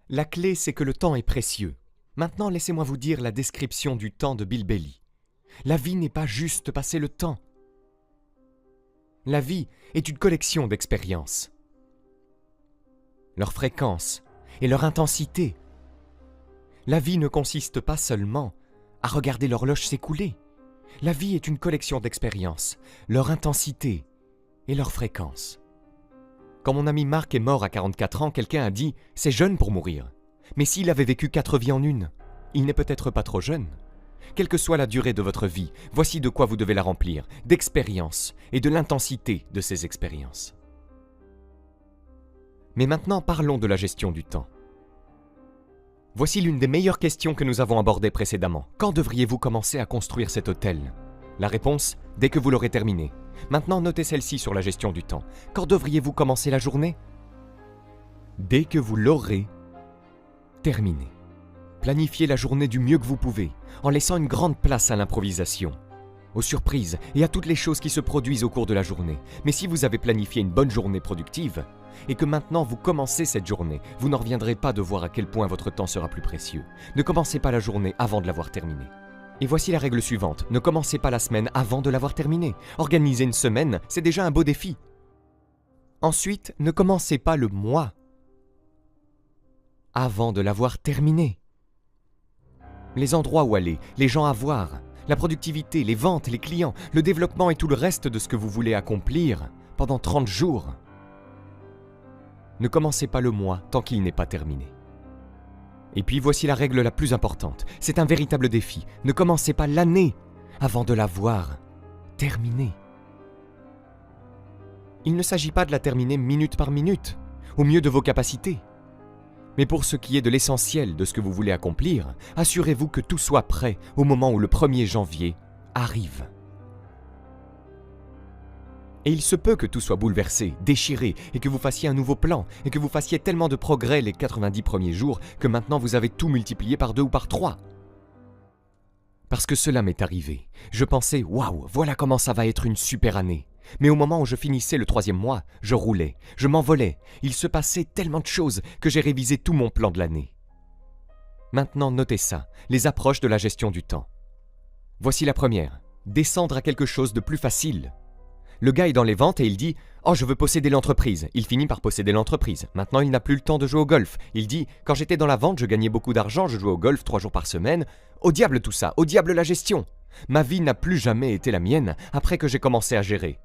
La clé, c'est que le temps est précieux. Maintenant, laissez-moi vous dire la description du temps de Bill Bailey. La vie n'est pas juste passer le temps. La vie est une collection d'expériences. Leur fréquence et leur intensité. La vie ne consiste pas seulement à regarder l'horloge s'écouler. La vie est une collection d'expériences, leur intensité et leur fréquence. Quand mon ami Marc est mort à 44 ans, quelqu'un a dit « c'est jeune pour mourir ». Mais s'il avait vécu 4 vies en une, il n'est peut-être pas trop jeune. Quelle que soit la durée de votre vie, voici de quoi vous devez la remplir, d'expériences et de l'intensité de ces expériences. Mais maintenant, parlons de la gestion du temps. Voici l'une des meilleures questions que nous avons abordées précédemment. Quand devriez-vous commencer à construire cet hôtel ? La réponse, dès que vous l'aurez terminé. Maintenant, notez celle-ci sur la gestion du temps. Quand devriez-vous commencer la journée ? Dès que vous l'aurez terminé. Planifiez la journée du mieux que vous pouvez, en laissant une grande place à l'improvisation, aux surprises et à toutes les choses qui se produisent au cours de la journée. Mais si vous avez planifié une bonne journée productive, et que maintenant vous commencez cette journée, vous n'en reviendrez pas de voir à quel point votre temps sera plus précieux. Ne commencez pas la journée avant de l'avoir terminée. Et voici la règle suivante, ne commencez pas la semaine avant de l'avoir terminée. Organiser une semaine, c'est déjà un beau défi. Ensuite, ne commencez pas le mois avant de l'avoir terminé. Les endroits où aller, les gens à voir, la productivité, les ventes, les clients, le développement et tout le reste de ce que vous voulez accomplir pendant 30 jours. Ne commencez pas le mois tant qu'il n'est pas terminé. Et puis voici la règle la plus importante. C'est un véritable défi. Ne commencez pas l'année avant de l'avoir terminée. Il ne s'agit pas de la terminer minute par minute, au mieux de vos capacités. Mais pour ce qui est de l'essentiel de ce que vous voulez accomplir, assurez-vous que tout soit prêt au moment où le 1er janvier arrive. Et il se peut que tout soit bouleversé, déchiré, et que vous fassiez un nouveau plan, et que vous fassiez tellement de progrès les 90 premiers jours que maintenant vous avez tout multiplié par 2 ou par 3. Parce que cela m'est arrivé. Je pensais, waouh, voilà comment ça va être une super année. Mais au moment où je finissais le 3e mois, je roulais, je m'envolais. Il se passait tellement de choses que j'ai révisé tout mon plan de l'année. Maintenant, notez ça, les approches de la gestion du temps. Voici la première, descendre à quelque chose de plus facile. Le gars est dans les ventes et il dit « Oh, je veux posséder l'entreprise ». Il finit par posséder l'entreprise. Maintenant, il n'a plus le temps de jouer au golf. Il dit « Quand j'étais dans la vente, je gagnais beaucoup d'argent, je jouais au golf 3 jours par semaine. Au diable tout ça, au diable la gestion. Ma vie n'a plus jamais été la mienne après que j'ai commencé à gérer.